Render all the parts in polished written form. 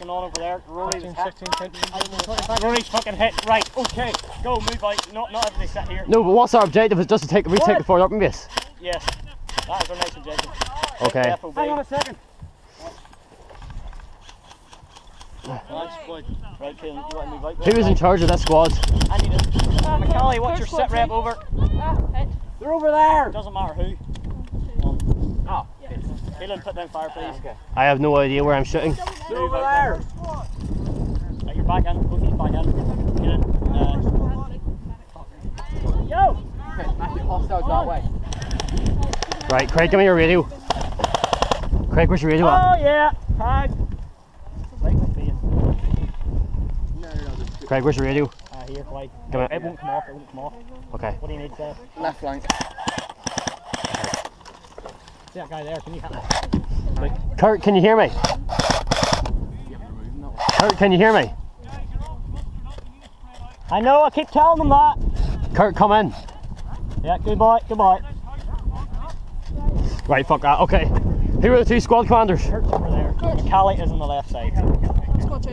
going on over there. Rory's 16, 20. Rory's fucking hit. Right, okay. Go, move out. Not everybody sit here. No, but what's our objective? Is just to retake the forward up base? Yes. That is our next objective. Okay. Hang on a second. Right, Caleb, you want to move out? Who is in charge of this squad? I need it. McCallie, what's your sit rep over? They're over there. Doesn't matter who. Oh. Caleb, put down fire, please. Okay. I have no idea where I'm shooting. They're over there. Right, you're back in. Both of you back in. Caleb. Yo! Okay, Matthew, hostiles that way. Right, Craig, give me your radio. Craig, where's your radio at? Oh, yeah. Hi. Craig, where's your radio? Here, wait. It won't come off, it won't come off. Okay. What do you need, sir? Left flank. See that guy there, can you help me? Kurt, can you hear me? Kurt, can you hear me? I know, I keep telling them that. Kurt, come in. Yeah, good boy, good boy. Right, fuck that. Okay. Who are the two squad commanders? Kurt's over there. McCallie is on the left side. Squad 2.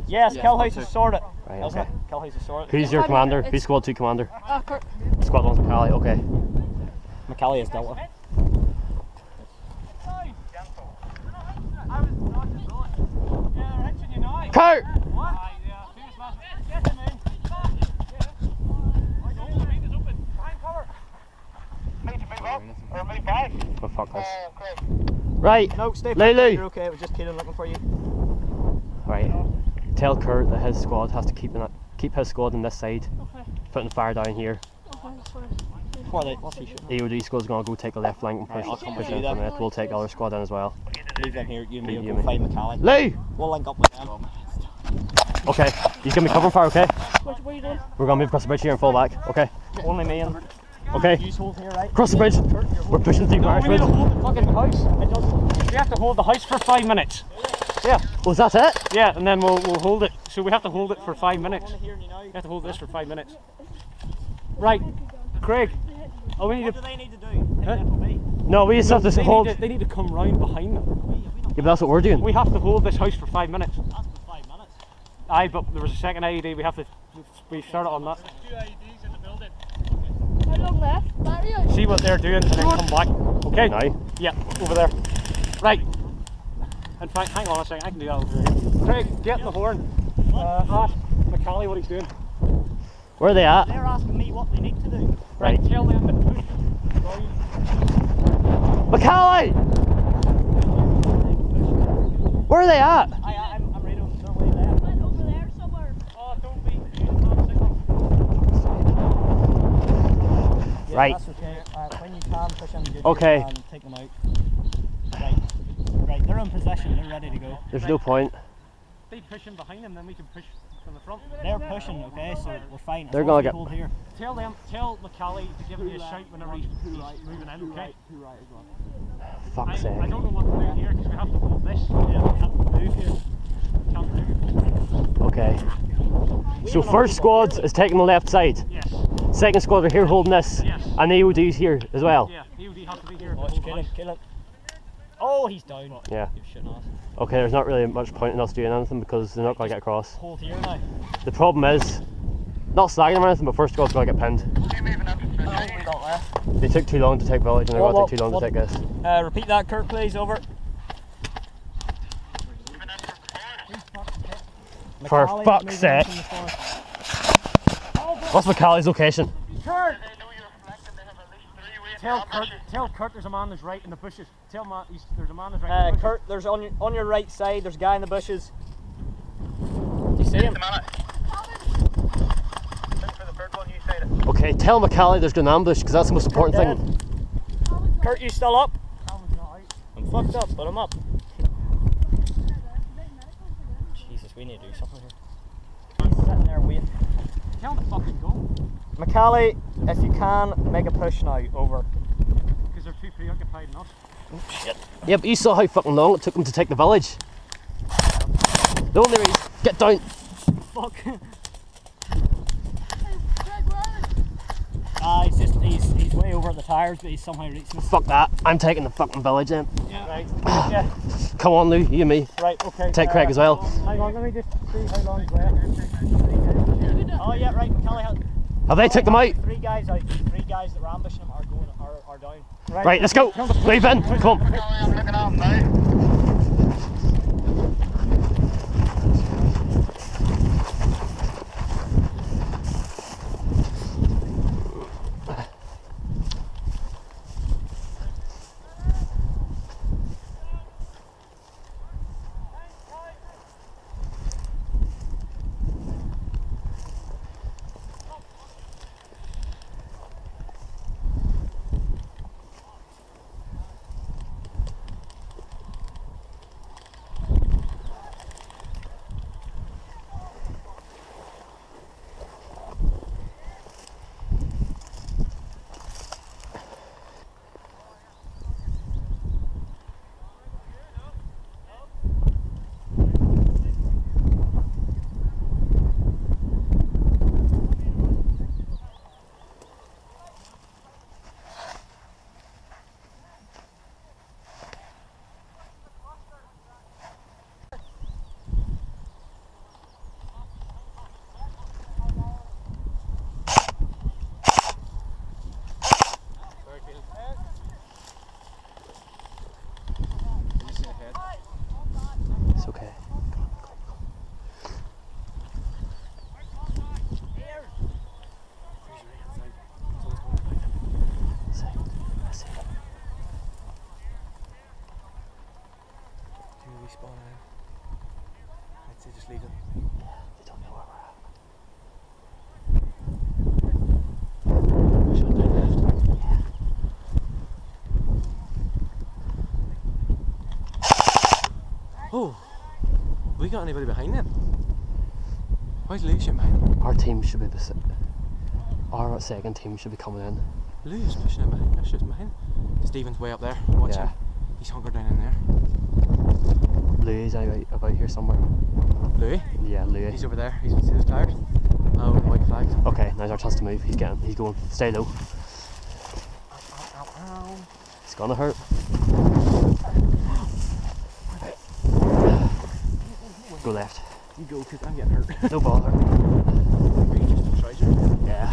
Yes, Kilhouse is sorted. Right, okay. Kilhouse is sorted. Who's your commander? Who's squad 2 commander? Kurt. Squad 1's McCallie, okay. McCallie is Delta. Kurt! Oh, fuck this. Right, No, stay Lulu. You're okay, it was just Kieran looking for you. Right, tell Kurt that his squad has to keep his squad on this side, Okay. putting fire down here. Okay, that's fine. What's he shooting? The EOD squad's going to go take the left flank and push, I'll come push with you in for a then. minute. We'll take the other squad in as well. Leave them here, you and You me and will go me. find McCallie. Lou! We'll link up with them. Okay, you give me cover fire, okay? What are you doing? We're going to move across the bridge here and fall back, okay? Only me and Okay, you hold here, right? cross the bridge. We're pushing through Irish We need Bridge. to hold the fucking house. We have to hold the house for 5 minutes. Yeah. Was that it? Yeah, and then we'll hold it. So we have to hold it for 5 minutes. We have to hold this for 5 minutes. Right, Craig. Oh, we need to. What do they need to do? Huh? No, we just have to hold. They need to come round behind them. Yeah, but that's what we're doing. We have to hold this house for 5 minutes. That's for 5 minutes. Aye, but there was a second IED. We started on that. 2 IEDs in the building. How long left? Battery? See what they're doing and then come back. Okay? Now. Yeah, over there. Right. In fact, hang on a second, I can do that over here. Craig, get the horn. Ask McCallie what he's doing. Where are they at? They're asking me what they need to do. Right. Tell them to push. McCallie! Where are they at? I'm right over the way there. Went over there somewhere. Oh, don't be using that signal. Yeah, Right. That's okay. When you can push them, you Okay. and take them out. Right, they're in position, they're ready to go. There's no point. They push in behind them, then we can push from the front. They're pushing, okay, so we're fine. They're gonna get- Hold here. Tell McCallie to give me a shout whenever he's moving in, okay? Fuck's I sake. don't know what to do here because we have to hold this. Yeah, we have to move here. Can't move. Okay. So first squad is taking the left side. Yes. Second squad are here holding this. Yes. And the EOD's here as well. Yeah, EOD has to be here. Kill him. Oh, he's down. Yeah. You shouldn't have. Okay, there's not really much point in us doing anything because they're not going to get across. Hold here now. The problem is, not slagging them or anything, but first squad's going to get pinned. We got left. They took too long to take village and they're going to take too long to take this. Repeat that, Kurt, please. Over. For fuck's sake. What's McCallie's location? Kurt! Tell Kurt there's a man that's right in the bushes. Tell him there's a man that's right in the bushes. Kurt, there's on your right side, there's a guy in the bushes. Do you see him? Okay, tell McCallie there's an ambush because that's the most important thing. Kurt, you still up? I'm fucked up, but I'm up. Jesus, we need to do something here. He's sitting there waiting. Tell him to fucking go. McCallie, if you can, make a push now, over. Because they're too preoccupied in us. Oh shit. Yeah, but you saw how fucking long it took them to take the village. The only reason, get down. Fuck. He's way over at the tires, but he's somehow reached me. Fuck that. I'm taking the fucking village in. Yeah. Right. Yeah. Come on, Lou. You and me. Right. Okay. Take Craig as well. Hang on. Let me just see how long he's left. Oh yeah. Right. Kelly. Have they took them out? 3 guys out. 3 guys that were ambushing him are down. Right. Let's go. Leave in. Come on. I'm looking at him now. It's okay. Just leave it. Yeah, they don't know where we're at. Shut down left. Yeah. Oh, we got anybody behind them? Why's Lou shooting behind them? Our team should be our second team should be coming in. Lou's pushing him behind. Shooting behind. Stephen's way up there. Watch him. He's hunkered down in there. Louis about here somewhere. Louis? Yeah, Louis. He's over there. He's see those tires. Oh, white flags. Okay, now's our chance to move. He's going. Stay low. It's gonna hurt. Go left. You go, cause I'm getting hurt. No bother. Are you just a treasure? Yeah.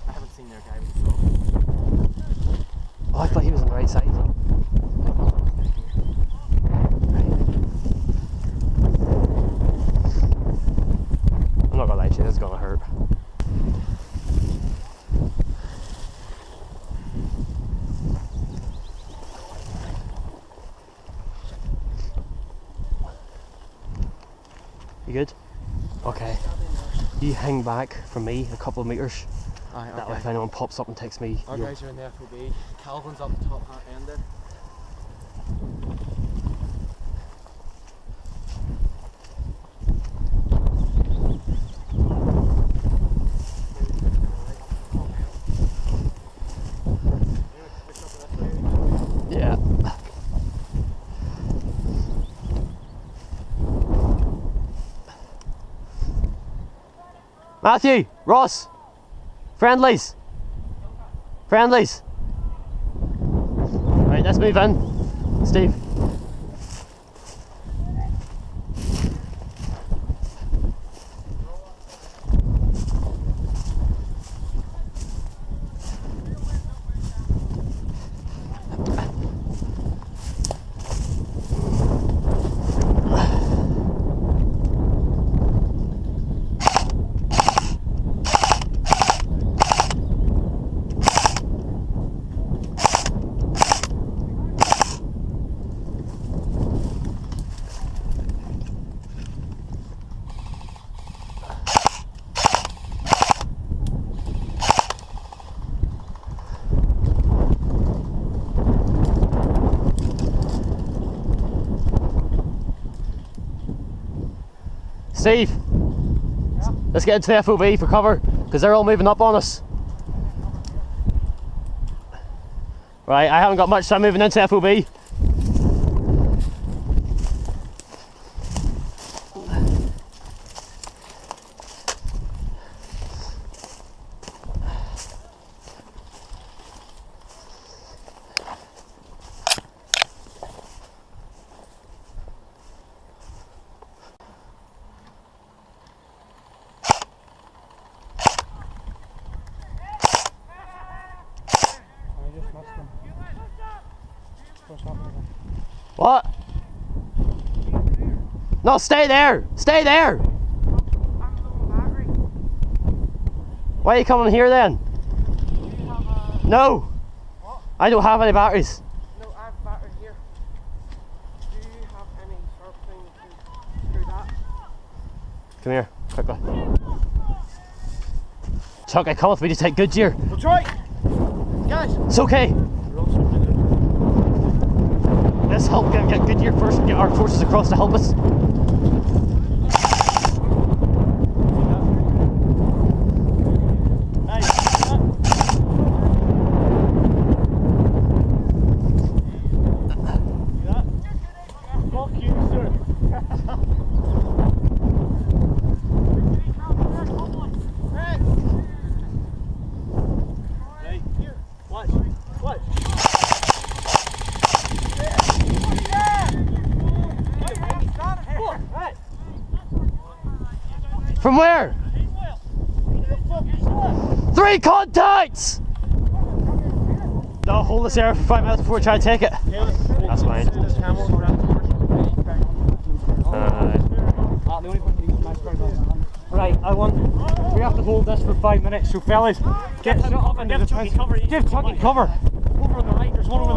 I haven't seen their guy before. Oh, I thought he was on the right side. I'm not gonna lie to you, this is gonna hurt. You good? Okay. You hang back from me a couple of metres. Aye, That way okay. if anyone pops up and takes me, Our guys are in the FOB. Calvin's up the top end there. yeah. Matthew, Ross, friendlies. Right, let's move in. Steve. Steve, let's get into the FOB for cover, because they're all moving up on us. Right, I haven't got much, so I'm moving into FOB. What? No, stay there! Stay there! Why are you coming here then? No! What? I don't have any batteries. No, I have a battery here. Do you have any sort of thing to screw that? Come here, quickly. Chuck, I come with me to take Goodyear. We'll try! Guys! It's okay. Let's help get Goodyear first and get our forces across to help us. From where? 3 contacts! No, hold this area for 5 minutes before we try to take it. That's fine. Right, we have to hold this for 5 minutes, so fellas, get up and give Chucky cover. Give Chucky cover. Over on the right, there's one over the